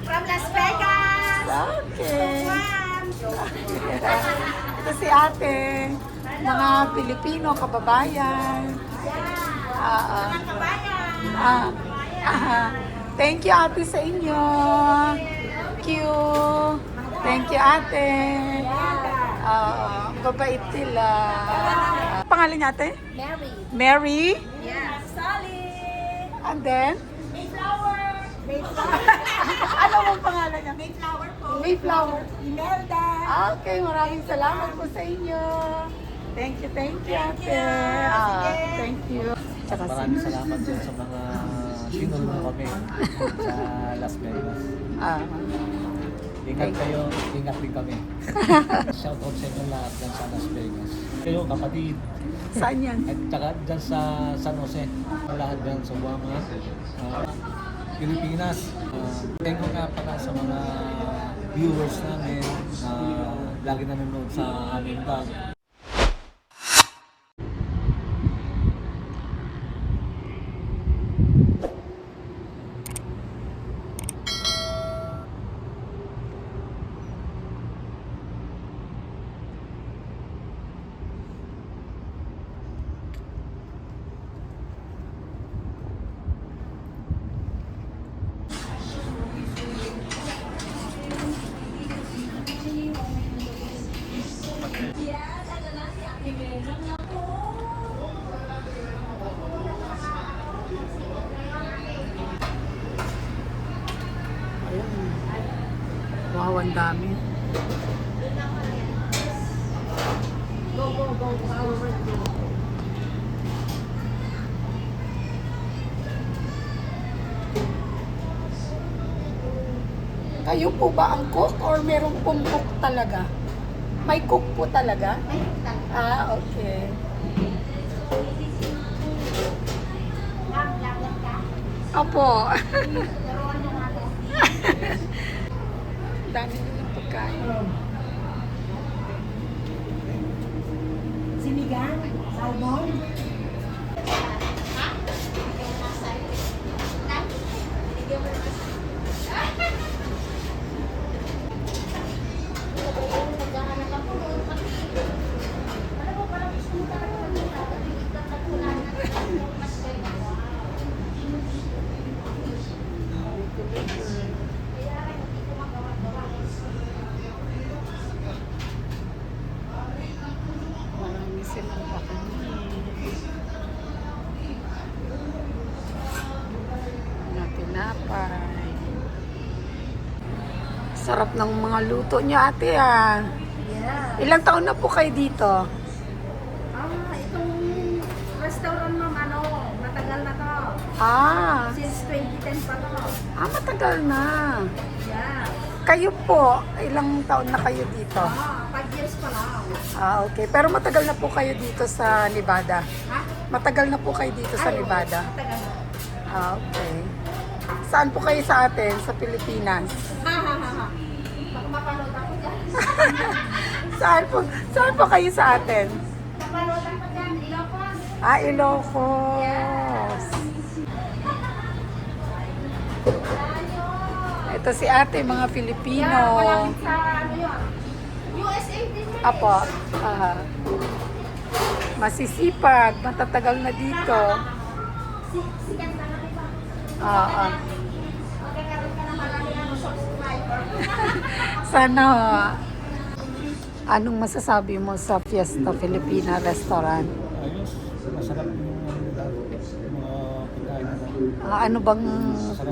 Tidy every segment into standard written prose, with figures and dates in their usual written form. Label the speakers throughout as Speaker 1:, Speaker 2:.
Speaker 1: From Las Vegas.
Speaker 2: Okay. Ito si ate. Mga Pilipino, kababayan.
Speaker 1: Mga kabayan.
Speaker 2: Thank you ate sa inyo. Thank you. Thank you ate. Babait sila. Pangalan niya ate?
Speaker 1: Mary.
Speaker 2: Mary?
Speaker 1: Yeah. Solid.
Speaker 2: And then?
Speaker 1: Mayflower. Mayflower.
Speaker 2: Ano mong pangalan niya?
Speaker 1: Mayflower po.
Speaker 2: Mayflower.
Speaker 1: Imelda.
Speaker 2: Okay, maraming salamat po sa inyo. Thank you ate. Thank you. Tsaka
Speaker 3: Maraming salamat din sa mga sinulong kami sa Las Vegas. Ingat kayo, ingat din kami. Shout out sa inyo lahat dyan sa Las Vegas. Kayo kapatid.
Speaker 2: Saan yan?
Speaker 3: At saka dyan sa San Jose. Lahat dyan sa Guama, Pilipinas. Thank you nga pala sa mga viewers namin na lagi nanonood sa aming vlog.
Speaker 2: Wow, ang dami. Kayo po ba ang cook or meron pong cook talaga? May cook po talaga? Okay. Opo. Dami nilang pagkain.
Speaker 1: Sinigang. Salmon.
Speaker 2: Marami silang pakanin. Mga tinapay. Sarap ng mga luto niyo ate ah.
Speaker 1: Yeah.
Speaker 2: Ilang taon na po kayo dito?
Speaker 1: Itong restaurant ma'am, matagal na to. Since 2010 pa to.
Speaker 2: Matagal na.
Speaker 1: Yeah.
Speaker 2: Kayo po, ilang taon na kayo dito?
Speaker 1: 5 years pa lang.
Speaker 2: Okay. Pero matagal na po kayo dito sa Nevada?
Speaker 1: Ha?
Speaker 2: Matagal na po kayo dito sa Nevada?
Speaker 1: Matagal na.
Speaker 2: Okay. Saan po kayo sa atin? Sa Pilipinas?
Speaker 1: Baka mapanood ako dyan.
Speaker 2: Saan po kayo sa atin?
Speaker 1: Mapanood ako dyan. Ilocos.
Speaker 2: Ilocos. Ito si ate, mga Filipino.
Speaker 1: Malapit sa yun. USA din yun.
Speaker 2: Apo. Masisipag, matatagal na dito.
Speaker 1: Sikat na lang iba. Magkakaroon ka na marami ng subscriber.
Speaker 2: Sana, anong masasabi mo sa Fiesta Filipina Restaurant?
Speaker 3: Ayos, masarap yung nila, yung mga pagkain nila.
Speaker 2: Ano bang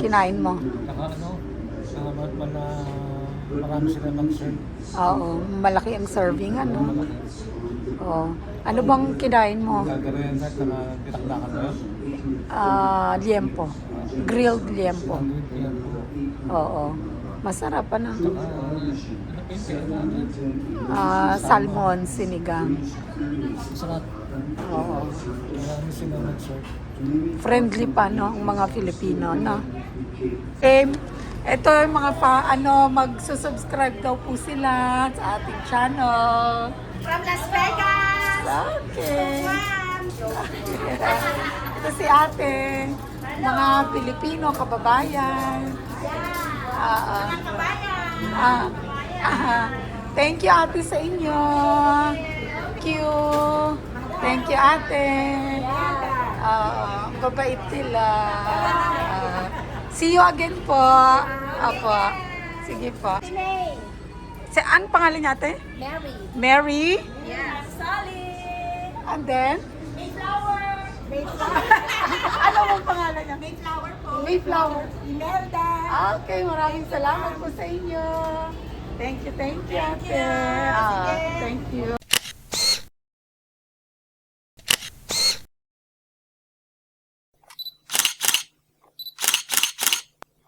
Speaker 2: kinain mo?
Speaker 3: Naman na marami sila mag-serve.
Speaker 2: Oo, malaki ang serving, ano? Oo. Ano bang kinain mo?
Speaker 3: Gagawin na tinaklakan mo yun.
Speaker 2: Liempo. Grilled liempo. Oo. Masarap, ano? Salmon, sinigang.
Speaker 3: Sarap.
Speaker 2: Oo.
Speaker 3: Marami sila mag-serve.
Speaker 2: Friendly pa, no? Ang mga Filipino, no? Ito yung mga magsusubscribe daw po sila sa ating channel.
Speaker 1: From Las Vegas.
Speaker 2: Okay. Ito si ate. Mga Pilipino, kababayan.
Speaker 1: Mga kabayan.
Speaker 2: Thank you, ate, sa inyo. Thank you. Thank you, ate. Babait sila. See you again po. Apo. Sige po.
Speaker 1: May.
Speaker 2: Ano pangalan niya, ate?
Speaker 1: Mary.
Speaker 2: Mary.
Speaker 1: Yeah. Solid.
Speaker 2: And then?
Speaker 1: Mayflower. Mayflower.
Speaker 2: Ano ang pangalan niya?
Speaker 1: Mayflower po.
Speaker 2: Mayflower.
Speaker 1: Imelda.
Speaker 2: Okay, maraming salamat po sa inyo. Thank you, ate. Thank you.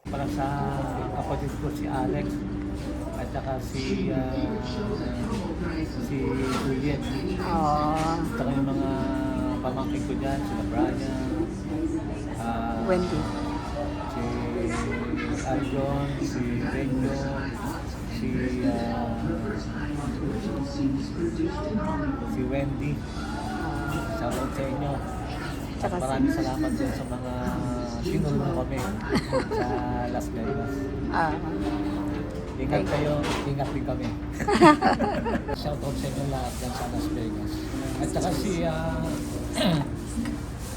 Speaker 3: Para sa kapatid ko si Alex at saka si Juliet. At saka yung mga pamangkin ko dyan, sila Brian,
Speaker 2: Wendy.
Speaker 3: si Aljon, si Benjo, si Wendy. Shoutout sa inyo.
Speaker 2: Tsaka si-
Speaker 3: Maraming salamat din sa mga sinulong kami sa Las Vegas. Ingat kayo, ingat din kami. Shoutout sa inyo lahat dyan sa Las Vegas. At saka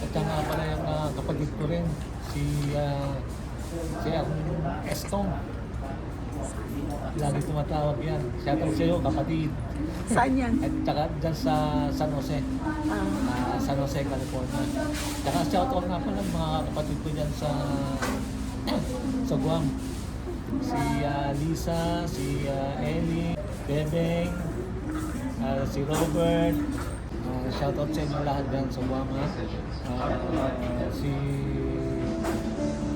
Speaker 3: at saka pala yung kapatid ko rin, si Estong. Lagi tumatawag yan. Shoutout sa iyo, kapatid.
Speaker 2: Saan yan?
Speaker 3: At saka dyan sa San Jose. San Jose, California. Tsaka shoutout nga pala mga kapatid ko dyan sa Guam. Si Lisa, si Ellie, Bebeng, si Robert. Shoutout sa inyo lahat dyan sa Guam. Si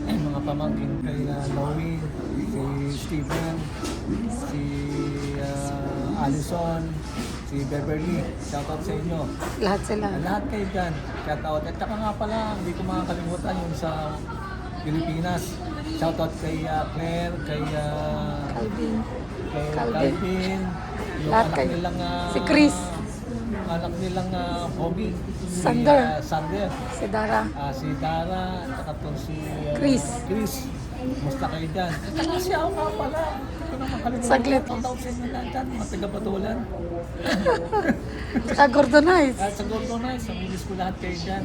Speaker 3: mga pamangkin kay Louie, si Steven, si Allison, si Beverly. Shoutout sa inyo.
Speaker 2: Lahat sila.
Speaker 3: Lahat kayo dyan. Shoutout. At saka nga pala, hindi ko makakalimutan yung sa Pilipinas. Shoutout kay Claire, kay
Speaker 2: Calvin.
Speaker 3: Calvin. Yung
Speaker 2: Lahat
Speaker 3: anak
Speaker 2: kayo.
Speaker 3: nilang
Speaker 2: Si Chris.
Speaker 3: anak nilang Hobby.
Speaker 2: Sander.
Speaker 3: Sander.
Speaker 2: Si Dara.
Speaker 3: Si Dara, at saka to si
Speaker 2: Chris.
Speaker 3: Chris. Musta kayo dyan? At saka si ako nga pala. Hindi ko na makalimutan.
Speaker 2: Saglit.
Speaker 3: Shoutout sa inyo lahat dyan, mga taga-Batulan.
Speaker 2: Tsaka Gordonize.
Speaker 3: Sa Gordonize, sa milis ko lahat kayo dyan.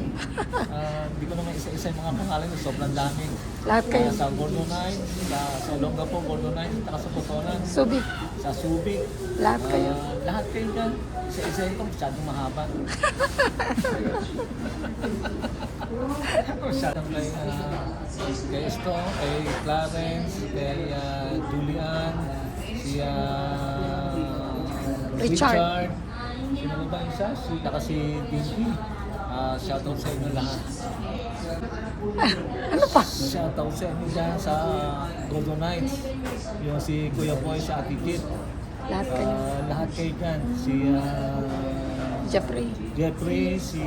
Speaker 3: Hindi ko naman isa-isa yung mga pangalan nyo, sobrang dami.
Speaker 2: Lahat kayo.
Speaker 3: Sa Gordonize, sa Olongapo, Gordonize, at saka sa Botolan,
Speaker 2: Subic.
Speaker 3: sa Subic.
Speaker 2: Lahat kayo.
Speaker 3: Lahat kayo dyan. Isa-isa ito, masyadong mahaba. Masyadong kay Esto, kay Clarence, kay Julian, si
Speaker 2: Richard.
Speaker 3: Sino ba isa? Saka si Dinky. Shoutout sa inyo lahat.
Speaker 2: Ano pa?
Speaker 3: Shoutout sa inyo dyan sa Golden Knights. Yung si Kuya Boy sa Ate Kit.
Speaker 2: Lahat kayo.
Speaker 3: Lahat kayo dyan. Si
Speaker 2: Jeffrey.
Speaker 3: si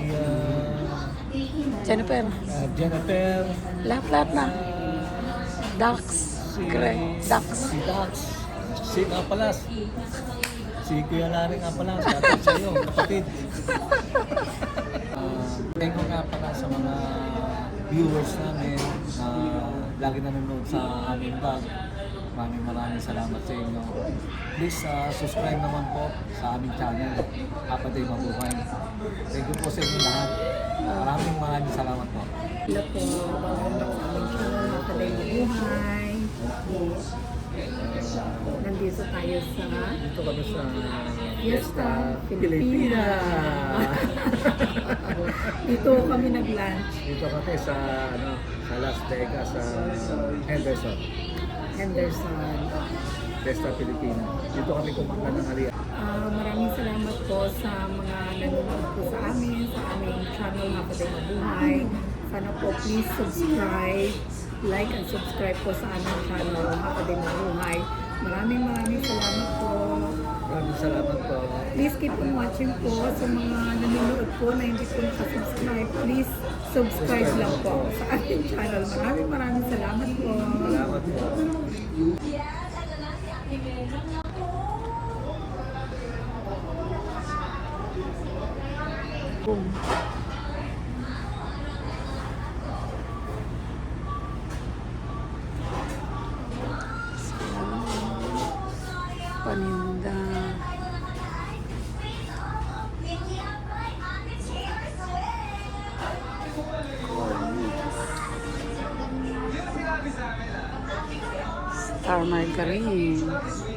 Speaker 2: Jennifer.
Speaker 3: Jennifer.
Speaker 2: Lahat na. Dax. Dax.
Speaker 3: Si Dax. Si nga pala. Si Kuya Larry nga pala. Shoutout sa iyo, kapatid. Thank you nga pala sa mga viewers namin na lagi nanonood sa aming vlog. Maraming salamat sa inyo. Please subscribe naman po sa aming channel, Kapatid Mabuhay. Thank you po sa inyo lahat. Maraming salamat po.
Speaker 2: Hello po. Kapatid Mabuhay. Nandito tayo sa
Speaker 3: Dito kami sa
Speaker 2: Fiesta Filipina. Dito kami nag-lunch.
Speaker 3: Dito kami sa Las Vegas, sa Henderson. Fiesta Filipina. Dito kami kumakain ng halian.
Speaker 2: Maraming salamat po sa mga nanonood po sa amin, sa aming channel Kapatid Mabuhay. Sana po please subscribe, like and subscribe po sa aming channel Kapatid Mabuhay. Maraming salamat po.
Speaker 3: Maraming salamat po.
Speaker 2: Please keep on watching po sa mga nanonood po na hindi po nakasubscribe. Please subscribe lang po sa ating channel. Maraming salamat po.
Speaker 3: Salamat po.
Speaker 2: Boom. paninda. Star margarine.